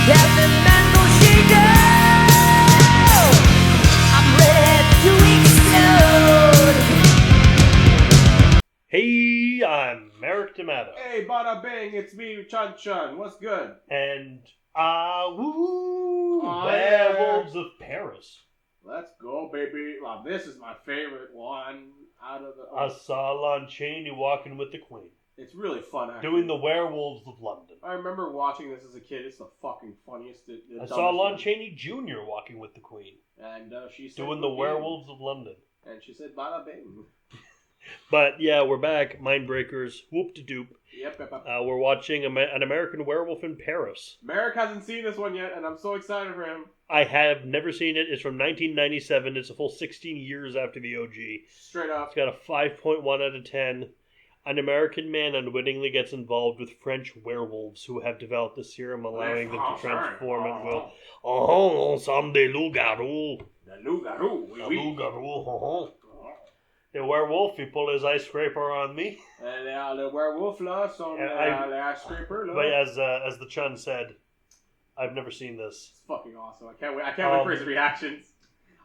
Hey, I'm Merrick D'Amato. Hey, bada bang, it's me, Chun Chun. What's good? And, Werewolves of Paris. Let's go, baby. Well, this is my favorite one out of the... I saw Lon Chaney walking with the Queen. It's really fun, actually. Doing the Werewolves of London. I remember watching this as a kid. It's the fucking funniest. I saw Lon Chaney Jr. walking with the Queen. And she said... Doing the Werewolves of London. And she said, bada bang. But, yeah, we're back. Mindbreakers. Whoop-de-doop. Yep. We're watching an American Werewolf in Paris. Merrick hasn't seen this one yet, and I'm so excited for him. I have never seen it. It's from 1997. It's a full 16 years after the OG. Straight up. It's got a 5.1 out of 10. An American man unwittingly gets involved with French werewolves who have developed a serum allowing them to transform at will. Oh, some de loup-garou. The loup-garou. The loup-garou. The werewolf, he pulled his ice scraper on me. The werewolf lost on the ice scraper. But as the Chun said, I've never seen this. It's fucking awesome. I can't wait. I can't wait for his reactions.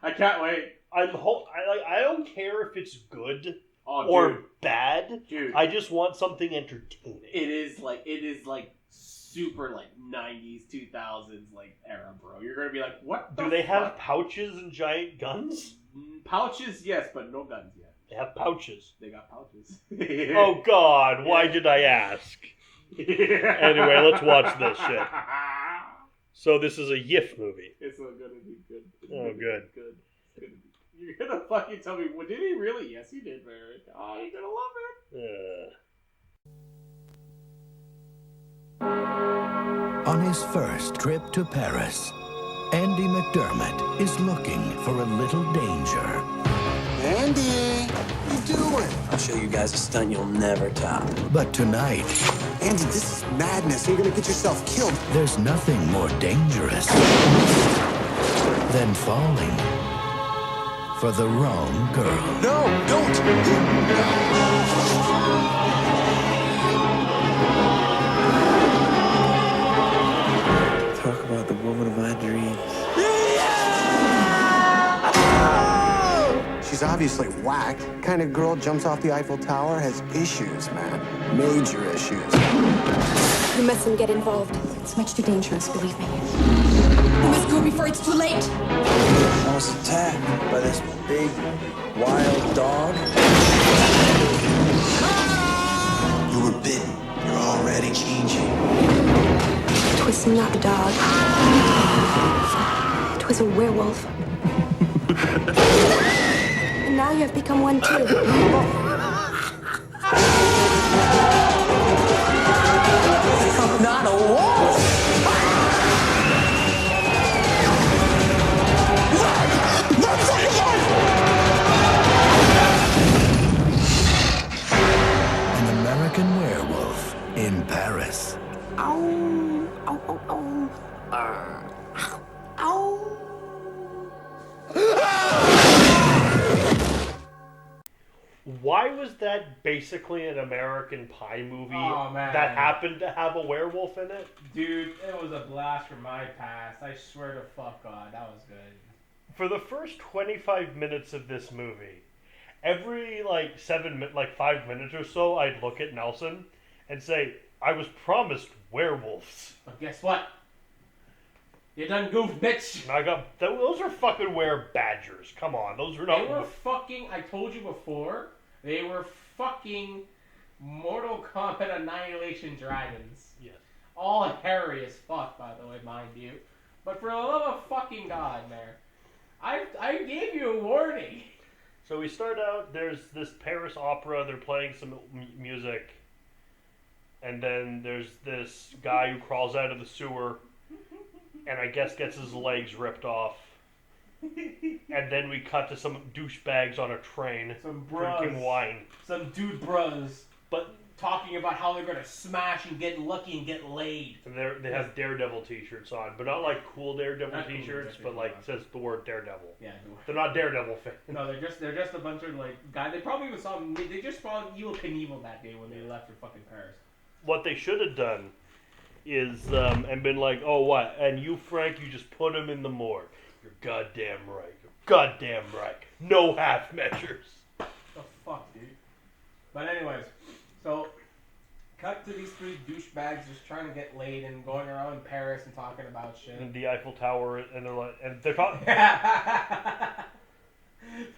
I can't wait. I don't care if it's good or bad. Dude, I just want something entertaining. It is like super like 90s, 2000s like era, bro. You're gonna be like, what? Do they have pouches and giant guns? Pouches, yes, but no guns yet. They have pouches. They got pouches. Oh God, why did I ask? Anyway, let's watch this shit. So this is a Yif movie. It's gonna be good. Good. Good. You're gonna fucking tell me, well, did he really? Yes, he did, Merrick. Oh, you're gonna love it. On his first trip to Paris, Andy McDermott is looking for a little danger. Andy, what are you doing? I'll show you guys a stunt you'll never top. But tonight... Andy, this is madness. You're gonna get yourself killed. There's nothing more dangerous than falling for the wrong girl. No, don't! Talk about the woman of my dreams. She's obviously whacked. Kind of girl jumps off the Eiffel Tower has issues, man. Major issues. You mustn't get involved. It's much too dangerous, believe me. You must go before it's too late. I was attacked by this big, wild dog. You were bitten. You're already changing. It was not a dog. It was a werewolf. And now you have become one too. I'm not a wolf! An American Werewolf in Paris. Ow. Ow, ow, ow. Ow. Why was that basically an American Pie movie that happened to have a werewolf in it? Dude, it was a blast from my past. I swear to fuck God, that was good. For the first 25 minutes of this movie, every 5 minutes or so, I'd look at Nelson and say, I was promised werewolves. But guess what? You done goofed, bitch. And I got, those are fucking werebadgers. Come on, those are not... They were fucking, I told you before, they were fucking Mortal Kombat Annihilation Dragons. Yes. All hairy as fuck, by the way, mind you. But for the love of fucking God, man, I gave you a warning. So we start out, there's this Paris opera, they're playing some music, and then there's this guy who crawls out of the sewer, and I guess gets his legs ripped off. And then we cut to some douchebags on a train, drinking wine. Some dude bros, but talking about how they're gonna smash and get lucky and get laid. And they have Daredevil t-shirts on, but not like cool Daredevil t-shirts, but like says the word Daredevil. Yeah, they're not Daredevil fans. No, they're just a bunch of like guys. They probably even saw. They just saw Evil Knievel that day when they left for fucking Paris. What they should have done is and been like, oh what? And you, Frank, you just put him in the morgue. You're goddamn right. You're goddamn right. No half measures. The fuck, dude. But anyways, so cut to these three douchebags just trying to get laid and going around in Paris and talking about shit. And the Eiffel Tower, and they're talking.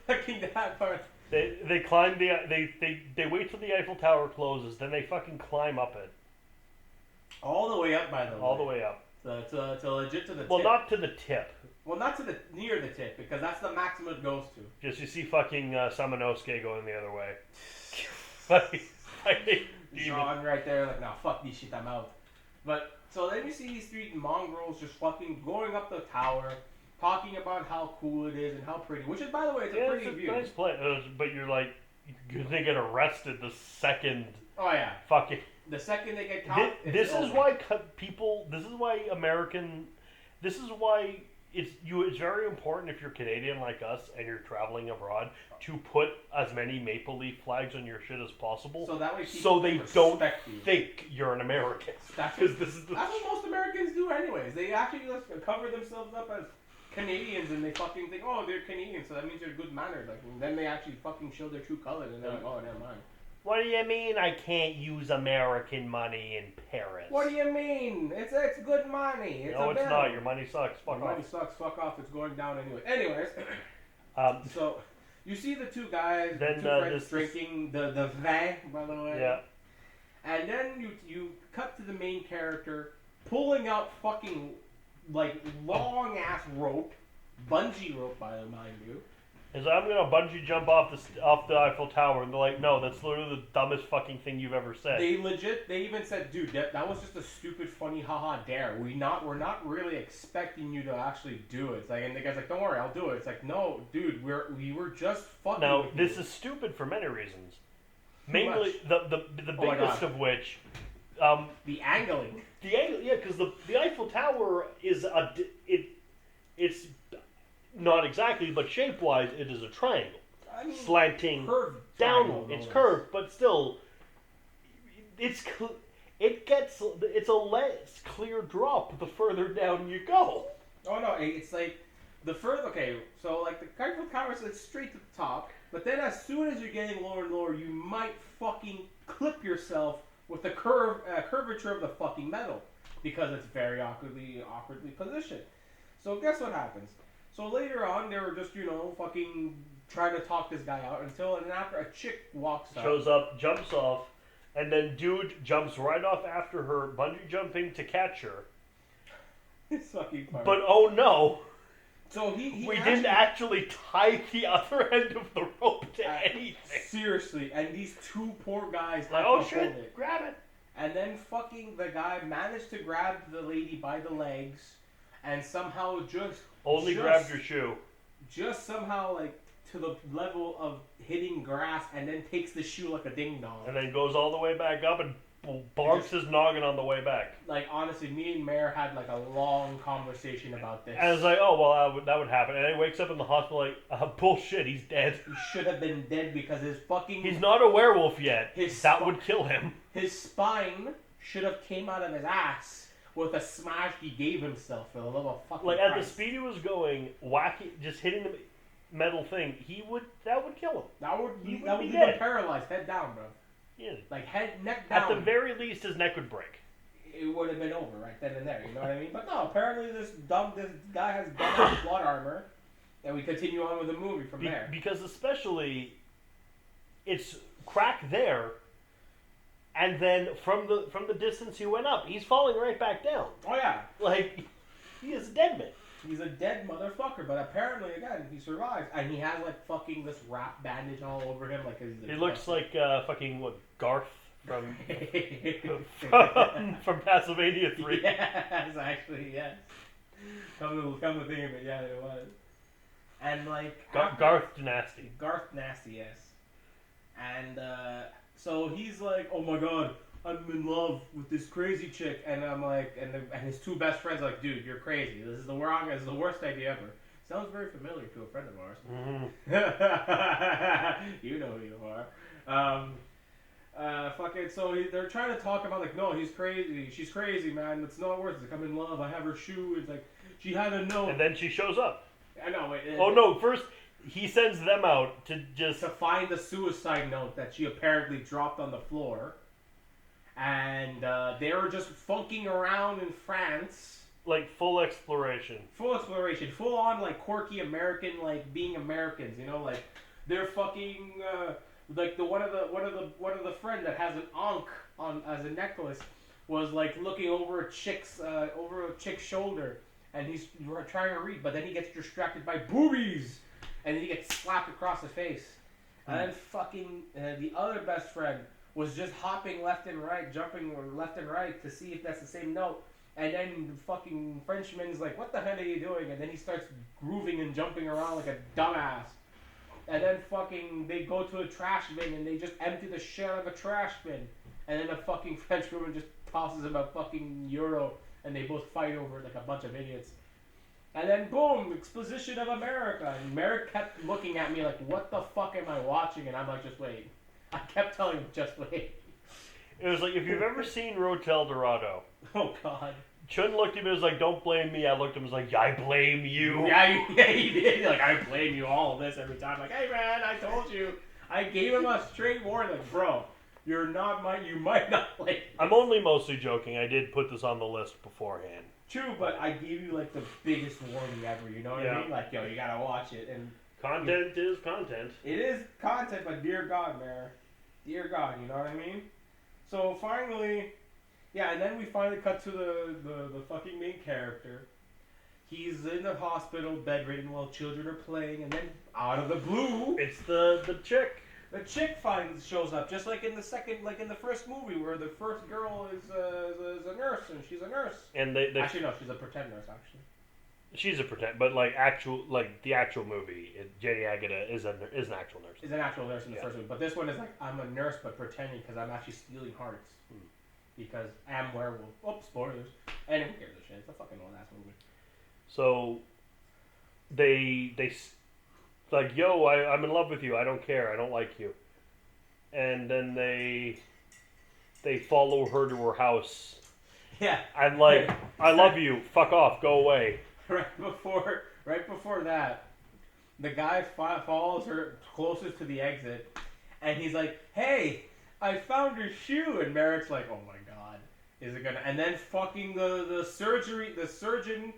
Fucking that part. They climb they wait till the Eiffel Tower closes, then they fucking climb up it. All the way up, by the way. All the way up. To legit to the Well, tip. not to the tip. Well, not to the near the tip, because that's the maximum it goes to. Just you see fucking Samanosuke going the other way. Fucking John right there, like, nah, fuck this shit, I'm out. But, so then you see these three mongrels just fucking going up the tower, talking about how cool it is and how pretty, which is, by the way, it's a pretty it's a view. nice place, but you're like, you're gonna get arrested the second. Oh, yeah. Fucking. The second they get caught, This is why people. This is why American. This is why it's very important if you're Canadian like us and you're traveling abroad to put as many maple leaf flags on your shit as possible, so that way they don't you. think you're an American. That's what most Americans do, anyways. They actually just cover themselves up as Canadians and they fucking think, oh, they're Canadian, so that means they're good mannered. Like, and then they actually fucking show their true colors and they're like, oh, never mind. What do you mean I can't use American money in Paris? What do you mean? It's good money. No, it's not. Your money sucks. Fuck Your off. money sucks. Fuck off. It's going down anyway. Anyways, so you see the two guys, then, two friends drinking the vin, by the way. Yeah. And then you cut to the main character pulling out fucking like long ass rope, bungee rope, by the mind you. Is I'm gonna bungee jump off the Eiffel Tower, and they're like, no, that's literally the dumbest fucking thing you've ever said. They even said, dude, that was just a stupid, funny, haha dare. We're not really expecting you to actually do it. It's like, and the guy's like, don't worry, I'll do it. It's like, no, dude, we were just fucking. Now with this you. is stupid for many reasons. Mainly the Oh biggest of which, the angling. the angle, yeah, because the Eiffel Tower is it's not exactly, but shape-wise, it is a triangle, slanting down. It's curved, but still, it's a less clear drop the further down you go. Oh no, it's like the further. Okay, so like the Eiffel Tower is straight to the top, but then as soon as you're getting lower and lower, you might fucking clip yourself with the curvature of the fucking metal because it's very awkwardly positioned. So guess what happens? So later on, they were just, fucking trying to talk this guy out and after a chick walks up. Shows up, jumps off, and then dude jumps right off after her, bungee jumping to catch her. It's fucking funny. But oh no! So he didn't actually tie the other end of the rope to anything. Seriously, and these two poor guys like, had oh to shit, hold it. grab it. And then fucking the guy managed to grab the lady by the legs and somehow grabbed your shoe. Just somehow, like, to the level of hitting grass and then takes the shoe like a ding-dong. And then goes all the way back up and bonks his noggin on the way back. Like, honestly, me and Mare had, like, a long conversation about this. And I was like, oh, well, that would happen. And then he wakes up in the hospital like, bullshit, he's dead. He should have been dead because his fucking... He's not a werewolf yet. That would kill him. His spine should have came out of his ass with a smash he gave himself for the love of fucking Like, Christ. at the speed he was going, just hitting the metal thing, that would kill him. That would He leave would be him dead. paralyzed, head down, bro. Yeah. Like, neck down. At the very least, his neck would break. It would have been over right then and there, you know what I mean? But no, apparently this guy has done plot armor, and we continue on with the movie from there. Because especially, it's crack there, and then from the distance he went up, he's falling right back down. Oh yeah. Like, he is a dead man. He's a dead motherfucker, but apparently, again, he survives. And he has, like, fucking this wrap bandage all over him. Like, he looks like, Garth from Castlevania 3. Yes, actually, yes. Come to think of it, yeah, it was. And, like... Garth Nasty. Garth Nasty, yes. And, so he's like, oh my god, I'm in love with this crazy chick, and I'm like, and his two best friends are like, dude, you're crazy. This is the worst idea ever. Sounds very familiar to a friend of ours. Mm-hmm. You know who you are. They're trying to talk about like, no, he's crazy. She's crazy, man. It's not worth it. It's like, I'm in love. I have her shoe. It's like, she had a note. And then she shows up. I know. No! First, he sends them out to find the suicide note that she apparently dropped on the floor, and they were just funking around in France. Like full exploration, full on like quirky American, like being Americans, you know, like they're fucking like one of the friend that has an ankh on as a necklace was like looking over a chick's shoulder, and he's trying to read, but then he gets distracted by boobies, and then he gets slapped across the face, and then fucking the other best friend was just hopping left and right, jumping left and right to see if that's the same note. And then the fucking Frenchman's like, what the hell are you doing? And then he starts grooving and jumping around like a dumbass. And then fucking they go to a trash bin and they just empty the shit out of a trash bin. And then the fucking Frenchwoman just tosses him a fucking euro and they both fight over it like a bunch of idiots. And then boom, exposition of America. And Merrick kept looking at me like, what the fuck am I watching? And I'm like, just wait. I kept telling him, just wait. It was like, if you've ever seen Rotel Dorado. Oh, God. Chun looked at me and was like, don't blame me. I looked at him and was like, I blame you. Yeah, he did. Like, I blame you all of this every time. Like, hey, man, I told you. I gave him a straight warning. Like, bro, you might not like this. I'm only mostly joking. I did put this on the list beforehand. True, but I gave you, like, the biggest warning ever. You know what I mean? Like, yo, you gotta watch it. And content is content. It is content, but dear God, man. Dear God, you know what I mean? So finally, yeah, and then we finally cut to the fucking main character. He's in the hospital, bedridden, while children are playing, and then out of the blue, it's the chick. The chick shows up, just like in the first movie, where the first girl is a nurse, and she's a nurse. And they actually no, she's a pretend nurse. Actually, she's a pretend, but the actual movie, Jenny Agata is an actual nurse. Is an actual nurse in the first movie, but this one is like, I'm a nurse but pretending because I'm actually stealing hearts because I'm werewolf. Oh, spoilers. And who cares a shit? It's a fucking old ass movie. So they like, yo, I'm in love with you. I don't care. I don't like you. And then they follow her to her house. Yeah. I'm like, I love you. Fuck off. Go away. Right before that, the guy follows her closest to the exit, and he's like, "Hey, I found your shoe." And Merrick's like, "Oh my God, is it gonna?" And then fucking the surgeon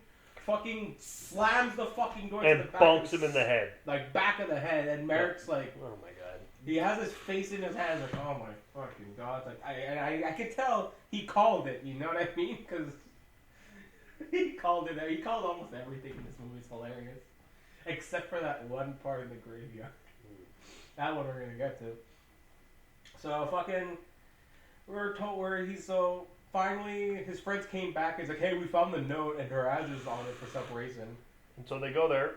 fucking slams the fucking door and to the back bonks him in the head, like back of the head. And Merrick's like, "Oh my God." He has his face in his hands, like, "Oh my fucking God!" Like, I could tell he called it. You know what I mean? Because he called it. He called almost everything in this movie. It's hilarious, except for that one part in the graveyard. That one we're gonna get to. So fucking, we're told where he's so finally his friends came back. He's like, "Hey, we found the note," and her address is on it for some reason. And so they go there.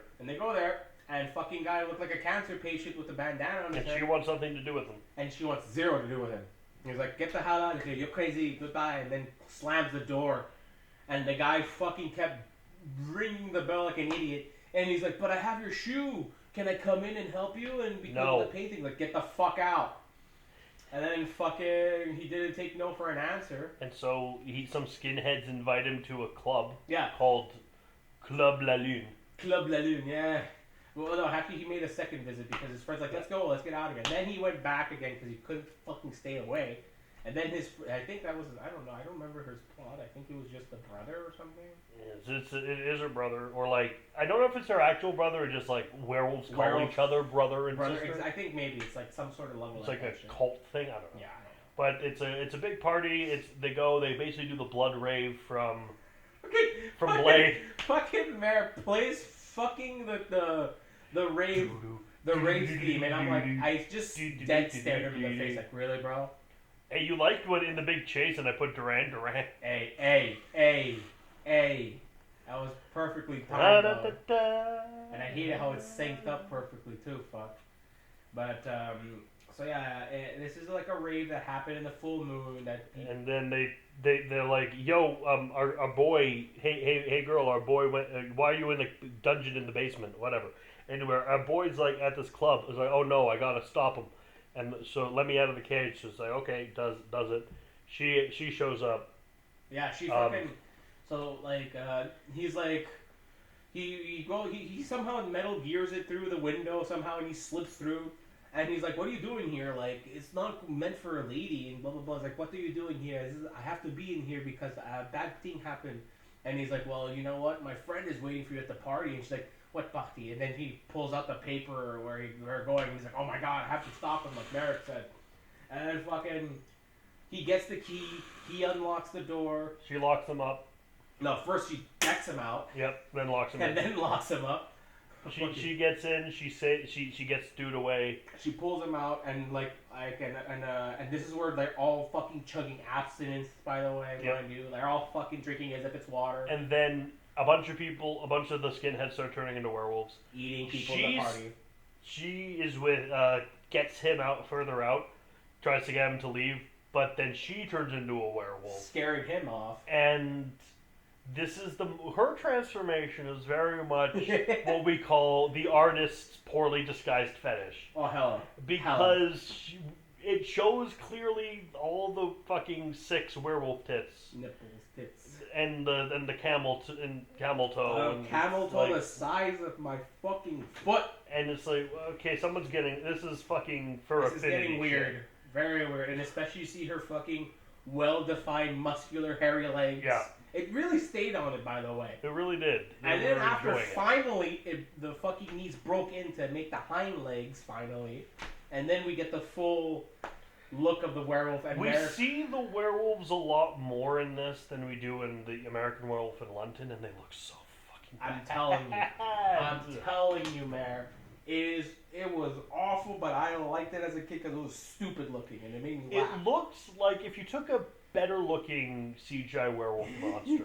And fucking guy looked like a cancer patient with a bandana on his head. And she wants something to do with him. And she wants zero to do with him. He's like, "Get the hell out of here. You're crazy. Goodbye." And then slams the door. And the guy fucking kept ringing the bell like an idiot. And he's like, "But I have your shoe. Can I come in and help you?" And because of the painting, like, "Get the fuck out." And then fucking he didn't take no for an answer. And so some skinheads invite him to a club. Yeah. Called Club La Lune. Club La Lune, yeah. Well, no, actually he made a second visit because his friend's like, "Let's go, let's get out again." Then he went back again because he couldn't fucking stay away. And then I think that was, I don't know, I don't remember his plot. I think it was just the brother or something. Yes, it is her brother, or like, I don't know if it's her actual brother or just like werewolves call each other brother and sister. I think maybe it's like some sort of level. It's like a cult thing. I don't know. Yeah. But it's a big party. They basically do the blood rave from Blade. Fucking Mare plays fucking the rave theme, and I'm like, I just dead stared her in the face, like, really, bro? Hey, you liked what in the big chase, and I put Duran Duran. Hey, that was perfectly timed, though. And I hate how it's synced up perfectly too. Fuck. But so yeah, this is like a rave that happened in the full moon. And then they're like, "Yo, our boy, hey girl, our boy went. Why are you in the dungeon in the basement? Whatever." Anyway, our boy's like at this club. It's like, "Oh no, I gotta stop him." And so let me out of the cage. So it's like, okay, does it? She shows up. Yeah, she fucking. So like, he's like, he somehow Metal Gears it through the window somehow, and he slips through. And he's like, "What are you doing here? Like, it's not meant for a lady." And blah blah blah. He's like, "What are you doing here? I have to be in here because a bad thing happened." And he's like, "Well, you know what? My friend is waiting for you at the party." And she's like, "What party?" And then he pulls out the paper where we're going. And he's like, "Oh my god, I have to stop him," like Merrick said. And then fucking, he gets the key. He unlocks the door. She locks him up. No, first she decks him out. Yep. Then locks him And in. then locks him up. She gets in. She gets dude away. She pulls him out and and this is where they're all fucking chugging abstinence. By the way, mind you, they're all fucking drinking as if it's water. And then a bunch of the skinheads start turning into werewolves. Eating people at the party. She is with gets him out further out, tries to get him to leave, but then she turns into a werewolf, scaring him off. And this is her transformation is very much what we call the artist's poorly disguised fetish. Oh hell! Because it shows clearly all the fucking 6 werewolf tits, nipples, tits, and the camel toe, camel toe the size of my fucking foot. And it's like, okay, someone's getting this is fucking for this is getting weird, shit. Very weird, and especially you see her fucking well-defined, muscular, hairy legs. Yeah. It really stayed on it, by the way. It really did. And then after finally, the fucking knees broke in to make the hind legs, finally. And then we get the full look of the werewolf. And we see the werewolves a lot more in this than we do in the American Werewolf in London, and they look so fucking bad. I'm telling you, Mare. It was awful, but I liked it as a kid because it was stupid looking, and it made me laugh. It looks like if you took a better looking CGI werewolf monster,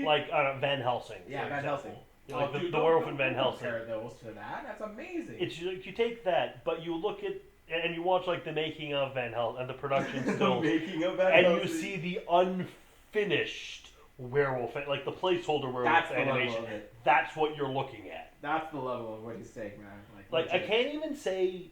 like Van Helsing. Yeah, Van Helsing. You know, like the werewolf in Van Helsing. Compare those to that. That's amazing. It's like you take that, but you look at and you watch like the making of Van Helsing and the production still, and you see the unfinished werewolf, like the placeholder werewolf animation. That's what you're looking at. That's the level of what he's saying, man. Like I can't even say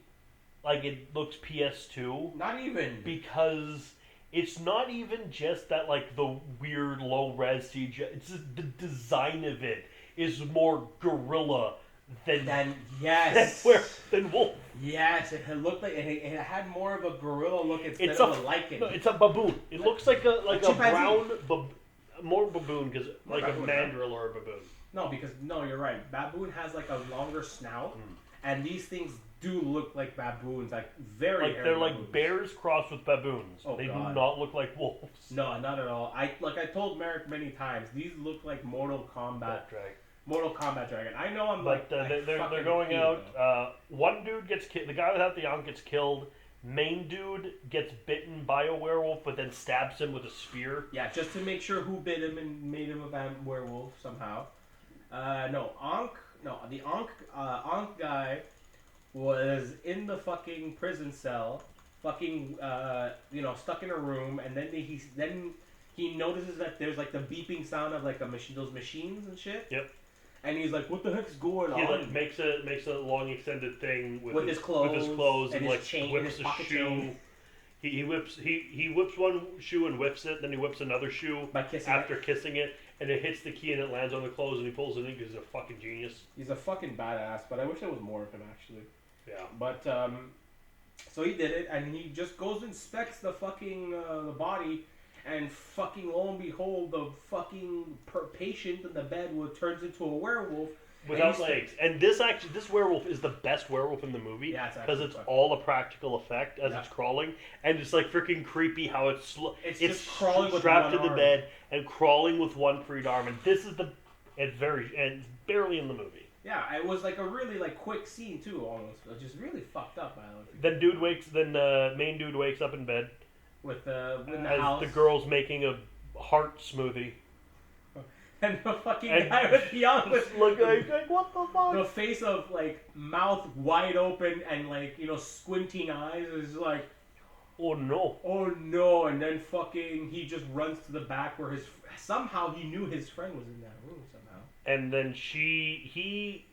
like it looks PS2. Not even because. It's not even just that, like, the weird low-res CGI. It's just the design of it is more gorilla than wolf. Yes, it looked like it had more of a gorilla look instead of a lichen. No, it's a baboon. It looks like a brown, more baboon, because like a mandrill or a baboon. No, you're right. Baboon has like a longer snout, and these things do look like baboons, like very like they're baboons. Like bears crossed with baboons. They do not look like wolves. No, not at all. I told Merrick many times, these look like Mortal Kombat Dragon. I know I'm they're going out. One dude gets killed. The guy without the ankh gets killed. Main dude gets bitten by a werewolf, but then stabs him with a spear. Yeah, just to make sure who bit him and made him a werewolf somehow. The ankh guy was in the fucking prison cell, fucking, stuck in a room, and then he notices that there's like the beeping sound of like those machines and shit. Yep. And he's like, "What the heck's going on?" He like makes a long extended thing with his clothes and like chain, whips a shoe. Chain. He whips one shoe and whips it, then he whips another shoe kissing it, and it hits the key and it lands on the clothes and he pulls it in because he's a fucking genius. He's a fucking badass, but I wish there was more of him actually. Yeah. But so he did it, and he just goes and inspects the fucking the body, and fucking lo and behold, the fucking patient in the bed turns into a werewolf without legs. And this werewolf is the best werewolf in the movie. Yeah, because it's all a practical effect as it's crawling, and it's like freaking creepy how it's just crawling strapped with to the bed and crawling with one freed arm, and it's barely in the movie. Yeah, it was like a really like quick scene too, almost. It was just really fucked up. Main dude wakes up in bed with the house. The girl's making a heart smoothie, and the fucking guy with the arm like what the fuck? The face of like mouth wide open and like squinting eyes is like, oh no, and then fucking he just runs to the back where somehow he knew his friend was in that room somehow. And then he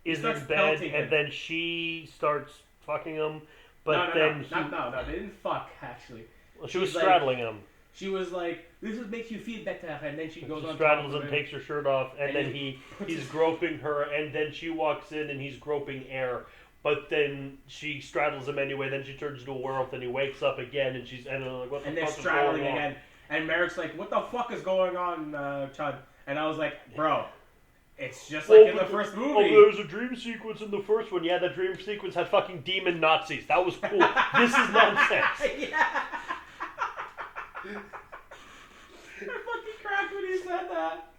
is in bed, and then she starts fucking him, But then no, they didn't fuck actually. Well, she was She's straddling him. She was like, "This would make you feel better," and then she goes on. Straddles him, takes her shirt off, and then he's groping her, and then she walks in and he's groping air. But then she straddles him anyway. Then she turns into a werewolf, and he wakes up again, and she's like, "What the fuck is going on?" And they're straddling again. And Merrick's like, "What the fuck is going on, Chud?" And I was like, "Bro, it's just like in the first movie." Oh, there was a dream sequence in the first one. Yeah, the dream sequence had fucking demon Nazis. That was cool. This is nonsense. Yeah. I fucking cracked when he said that.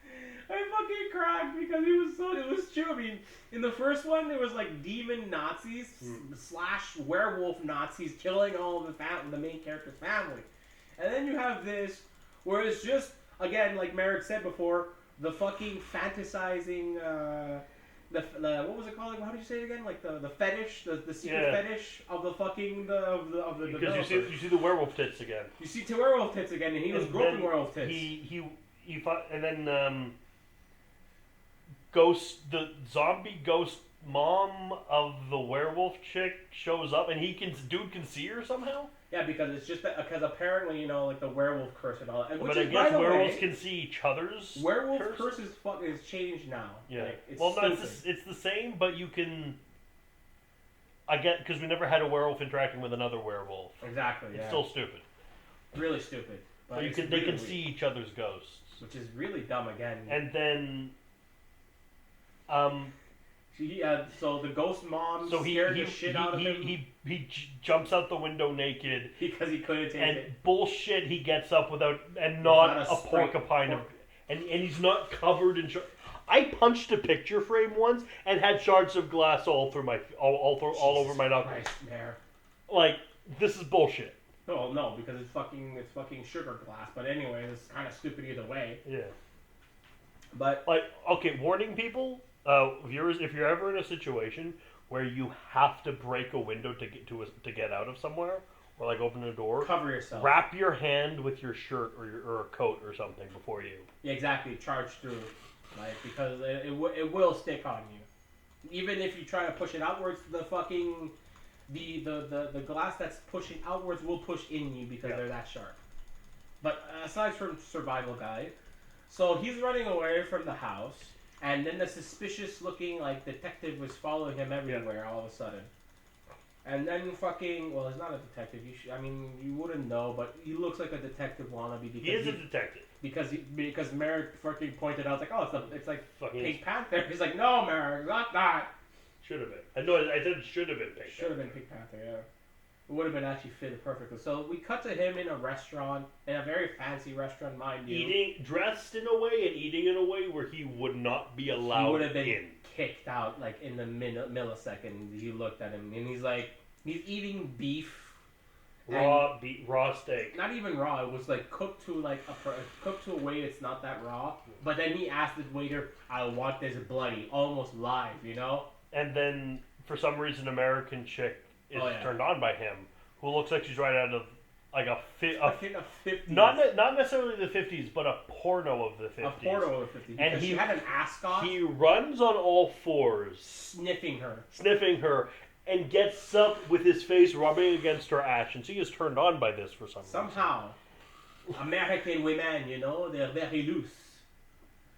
I fucking cracked because it was true. I mean, in the first one, there was like demon Nazis / werewolf Nazis killing all of the main character's family. And then you have this, where it's just, again, like Merrick said before, the fucking fantasizing, the what was it called? How did you say it again? Like the fetish, the secret fetish of the fucking of the because you see the werewolf tits again. You see the werewolf tits again, and he was groping werewolf tits. He fought, and then the zombie ghost mom of the werewolf chick shows up, and dude can see her somehow. Yeah, because it's just because apparently, like the werewolf curse and all that. But I guess werewolves can see each other's. Werewolf curse is changed now. Yeah. Like, it's it's the same, but you can. I get because we never had a werewolf interacting with another werewolf. Exactly. It's still stupid. Really stupid. But they can see each other's ghosts, which is really dumb again. And then, so the ghost mom scared the shit out of him. He jumps out the window naked because he couldn't take it. And bullshit, he gets up without not a porcupine, and he's not covered in. I punched a picture frame once and had shards of glass all over my knuckles. Like, this is bullshit. No, because it's fucking sugar glass. But anyway, it's kind of stupid either way. Yeah. But okay, warning people. Viewers, if you're ever in a situation where you have to break a window to get out of somewhere, or like open a door, cover yourself. Wrap your hand with your shirt or a coat or something before you. Yeah, exactly. Charge through, because it will stick on you, even if you try to push it outwards. The fucking the glass that's pushing outwards will push in you because they're that sharp. But aside from survival guide, so he's running away from the house. And then the suspicious-looking, detective was following him everywhere all of a sudden. And then he's not a detective. You wouldn't know, but he looks like a detective wannabe. Because he is a detective. Because Merrick fucking pointed out, it's like Pink Panther. He's like, no, Merrick, not that. Should have been. I said it should have been Pink Panther. Should have been Pink Panther, yeah. It would have been actually fitted perfectly. So we cut to him in a restaurant, in a very fancy restaurant, mind you. Dressed in a way and eating in a way where he would not be allowed in. He would have been kicked out, in the millisecond he looked at him. And he's eating beef. Raw steak. Not even raw. It was cooked to a way it's not that raw. But then he asked the waiter, "I want this bloody," almost live, And then for some reason, American chick is turned on by him, who looks like she's right out of a 50s. Not necessarily the 50s, but a porno of the 50s. A porno of the 50s. And she had an ascot. He runs on all fours, sniffing her, and gets up with his face rubbing against her ass, and she is turned on by this for some reason. Somehow, American women, they're very loose.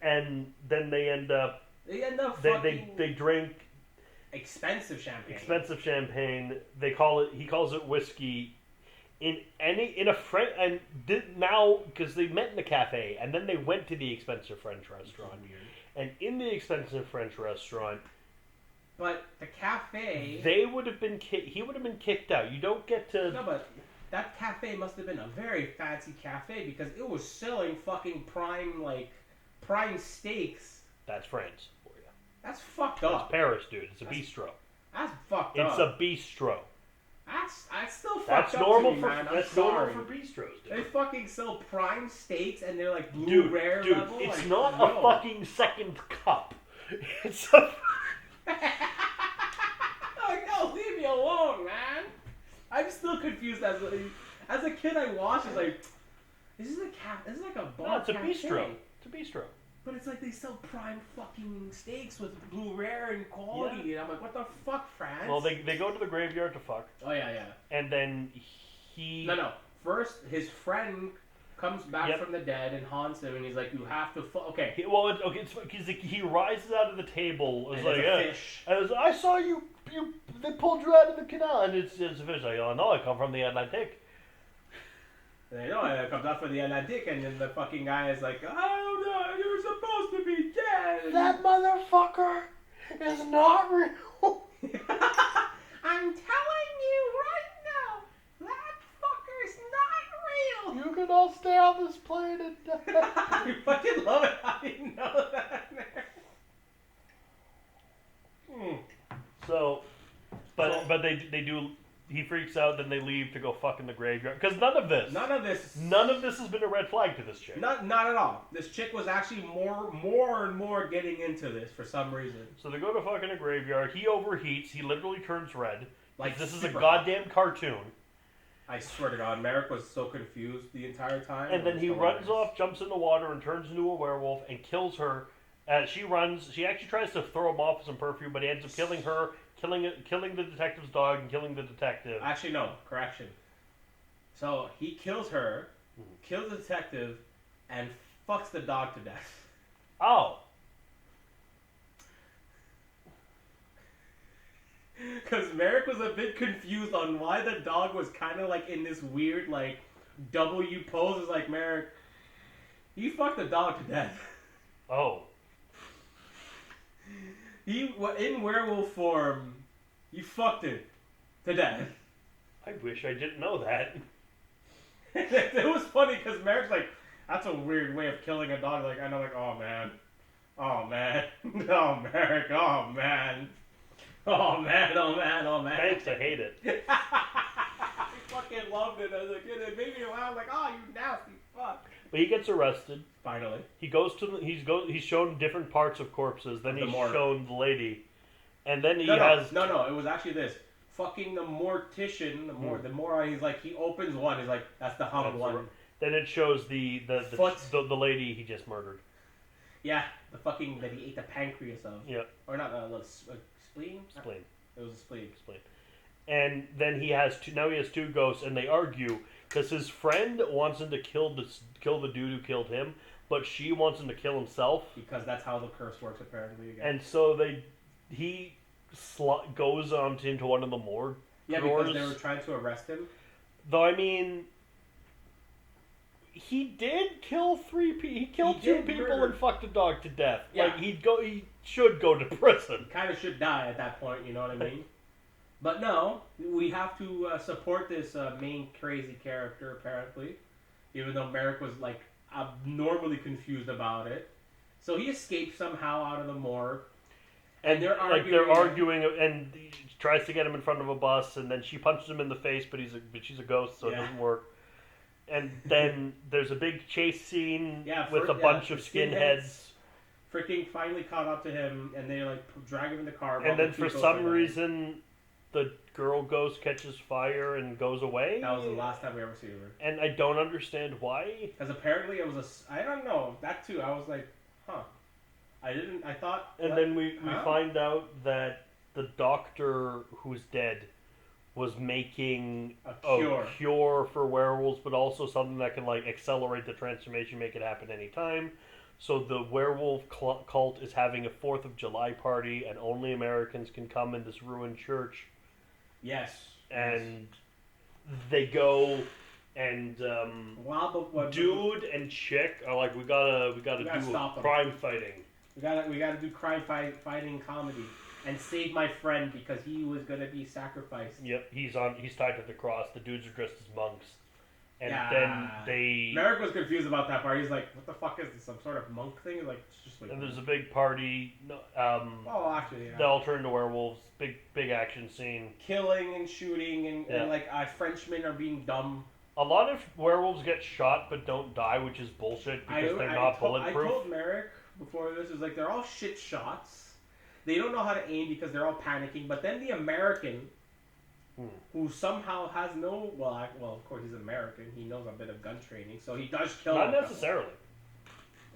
And then they end up. They drink. Expensive champagne. He calls it whiskey. Now because they met in a cafe and then they went to the expensive French restaurant. And in the expensive French restaurant, but the cafe, he would have been kicked out. You don't get to. No, but that cafe must have been a very fancy cafe because it was selling fucking prime steaks. That's France. That's fucked up. That's Paris, dude. It's a bistro. That's fucked up. It's a bistro. That's still fucked up normal to me, man. That's normal for bistros, dude. They fucking sell prime steaks and they're blue rare level. It's not a fucking second cup. It's a... No, leave me alone, man. I'm still confused as a kid I watched. It's like, is this a bar? No, it's a bistro. It's a bistro. But it's like they sell prime fucking steaks with blue rare and quality, and I'm like, what the fuck, France? Well, they go to the graveyard to fuck. Oh yeah. And then he... No. First, his friend comes back from the dead and haunts him, and he's like, you have to okay. He rises out of the table. It's and like, a fish. And I saw you, they pulled you out of the canal. And it's a fish. Like, oh no, I come from the Atlantic. And it comes out for the Atlantic, and then the fucking guy is like, oh no, you're supposed to be dead. That motherfucker is not real. I'm telling you right now, that fucker's not real. You can all stay on this planet. I fucking love it. How do you know that? So, but they do. He freaks out, then they leave to go fuck in the graveyard. Because none of this has been a red flag to this chick. Not at all. This chick was actually more and more getting into this for some reason. So they go to fuck in a graveyard. He overheats. He literally turns red. Like this is a goddamn cartoon. I swear to God, Merrick was so confused the entire time. And then he runs off, jumps in the water, and turns into a werewolf and kills her. She runs. She actually tries to throw him off with some perfume, but he ends up killing her. Killing the detective's dog and killing the detective. Actually, no. Correction. So, he kills her, kills the detective, and fucks the dog to death. Oh. Because Merrick was a bit confused on why the dog was kind of like in this weird, like, W pose. It's like, Merrick, you fucked the dog to death. Oh. In werewolf form, you fucked it to death. I wish I didn't know that. It was funny because Merrick's like, that's a weird way of killing a dog. Like, I know, like, oh man, oh Merrick, oh man. Thanks, I hate it. I fucking loved it as a kid. It made me laugh. I was like, oh, you nasty fuck. But he gets arrested. Finally. He goes to he's shown different parts of corpses. Then he's shown the lady, and then No, it was actually this. Fucking the mortician, the moron. He's like, he opens one. He's like, that's the hung one. Then it shows the lady he just murdered. Yeah, the fucking that he ate the pancreas of. Yeah. Or not spleen. Spleen. It was a spleen. And then he has two ghosts, and they argue. Because his friend wants him to kill the dude who killed him, but she wants him to kill himself. Because that's how the curse works, apparently. Again. And so he goes into one of the morgue drawers. Because they were trying to arrest him. Though, I mean, he did kill three people. He killed two people and fucked a dog to death. Yeah. Like, he should go to prison. He kind of should die at that point, you know what I mean? But no, we have to support this main crazy character, apparently. Even though Merrick was, like, abnormally confused about it. So he escapes somehow out of the morgue. And they're arguing, and he tries to get him in front of a bus, and then she punches him in the face, but she's a ghost, so it doesn't work. And then there's a big chase scene with a bunch of skinheads. Freaking finally caught up to him, and they, like, drag him in the car. And then for some reason, the girl ghost catches fire and goes away. That was the last time we ever see her. And I don't understand why. Because apparently it was I don't know, that too, I was like, huh. I thought... And then we find out that the doctor who's dead was making a cure for werewolves, but also something that can, like, accelerate the transformation, make it happen anytime. So the werewolf cult is having a 4th of July party, and only Americans can come in this ruined church. Yes. And they go, and dude and chick are like, we gotta do crime fighting. We gotta do crime fighting comedy and save my friend because he was gonna be sacrificed. Yep, he's tied to the cross. The dudes are dressed as monks. And then they... Merrick was confused about that part. He's like, what the fuck is this? Some sort of monk thing? Like, it's just like... And there's a big party. Actually, yeah. They all turn into werewolves. Big action scene. Killing and shooting and like, Frenchmen are being dumb. A lot of werewolves get shot but don't die, which is bullshit because they're not bulletproof. I told Merrick before this, is like, they're all shit shots. They don't know how to aim because they're all panicking. But then the American... who somehow has no... Well, of course, he's American. He knows a bit of gun training, so he does kill Not necessarily.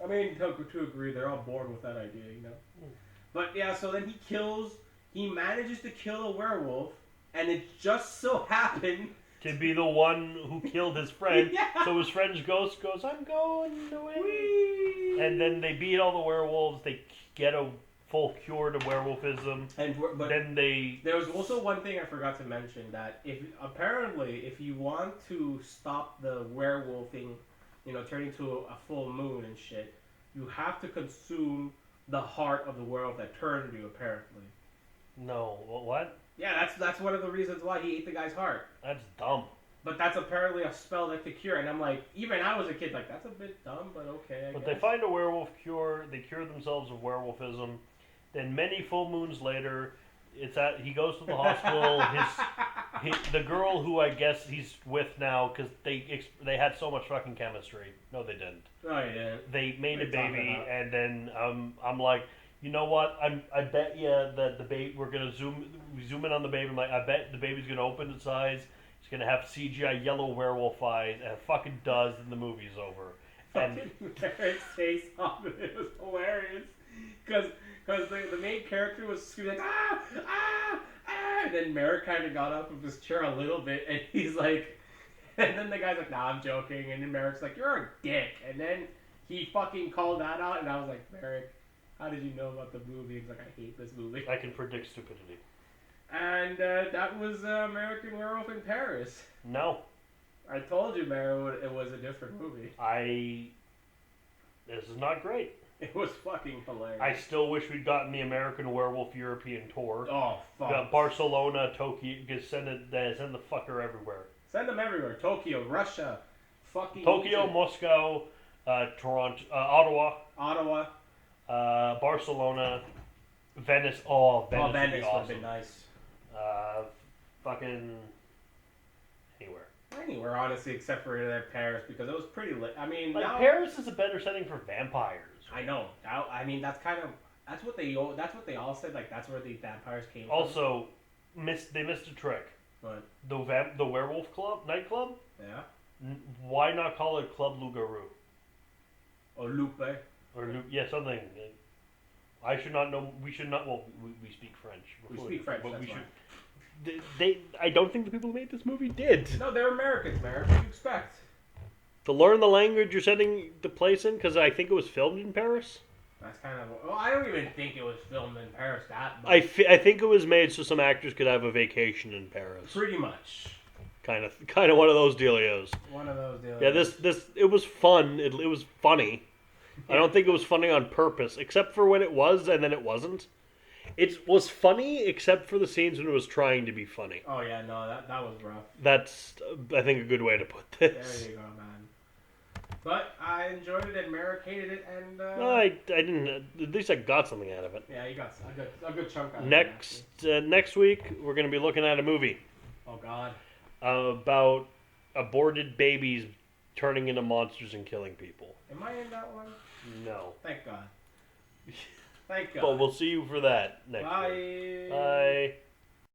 I mean, to agree, they're all born with that idea, you know. But yeah, so then he manages to kill a werewolf, and it just so happened to be the one who killed his friend. Yeah. So his friend's ghost goes, I'm going away. Whee! And then they beat all the werewolves. They get a full cure to werewolfism. But then there was also one thing I forgot to mention, that if you want to stop the werewolfing, turning to a full moon and shit, you have to consume the heart of the werewolf that turned you, apparently. No, what? Yeah, that's one of the reasons why he ate the guy's heart. That's dumb. But that's apparently a spell that could cure, and I'm like, even I was a kid, like, that's a bit dumb, but okay, I guess. They find a werewolf cure, they cure themselves of werewolfism, then many full moons later, he goes to the hospital, the girl who I guess he's with now, because they had so much fucking chemistry. No, they didn't. Oh, yeah. They made a baby, and then I'm like, you know what? I bet you that the baby, we're gonna zoom in on the baby. I'm like, I bet the baby's gonna open its eyes. It's gonna have CGI yellow werewolf eyes, and it fucking does, and the movie's over. And Merrick's face on it was hilarious, because the main character was screaming like, ah, ah, ah, and then Merrick kind of got up of his chair a little bit, and he's like, and then the guy's like, nah, I'm joking, and then Merrick's like, you're a dick, and then he fucking called that out, and I was like, Merrick, how did you know about the movie? He's like, I hate this movie. I can predict stupidity. And that was American Werewolf in Paris. No. I told you, Mary, it was a different movie. This is not great. It was fucking hilarious. I still wish we'd gotten the American Werewolf European tour. Oh, fuck. Got Barcelona, Tokyo, send the fucker everywhere. Send them everywhere. Tokyo, Russia, fucking Tokyo, Egypt. Moscow, Toronto, Ottawa, Barcelona, Venice. Oh, Venice, Venice would be awesome. would have been nice. Fucking anywhere. Anywhere, honestly, except for Paris, because it was pretty lit. I mean, now, Paris is a better setting for vampires. I know. Now, I mean, that's what they all said. Like, that's where the vampires came from. Also, they missed a trick. What? The Werewolf nightclub. Yeah. Why not call it Club Loup-Garou? Or Lupe. Or something. I should not know. We should not. Well, we speak French. We speak French. But that's we should. why. I don't think the people who made this movie did. No, they're Americans, man. What do you expect? To learn the language you're setting the place in, because I think it was filmed in Paris. That's kind of. Well, I don't even think it was filmed in Paris that much. I think it was made so some actors could have a vacation in Paris. Pretty much. Kind of one of those dealios. One of those dealios. Yeah, it was fun. It was funny. I don't think it was funny on purpose, except for when it was, and then it wasn't. It was funny, except for the scenes when it was trying to be funny. Oh yeah, no, that was rough. That's, I think, a good way to put this. There you go, man. But I enjoyed it and Merrick hated it, and I didn't. At least I got something out of it. yeah, you got a good chunk out of it. Next week, we're going to be looking at a movie. Oh God. About aborted babies turning into monsters and killing people. Am I in that one? No. Thank God. Thank God. But we'll see you for that next Bye. week. Bye.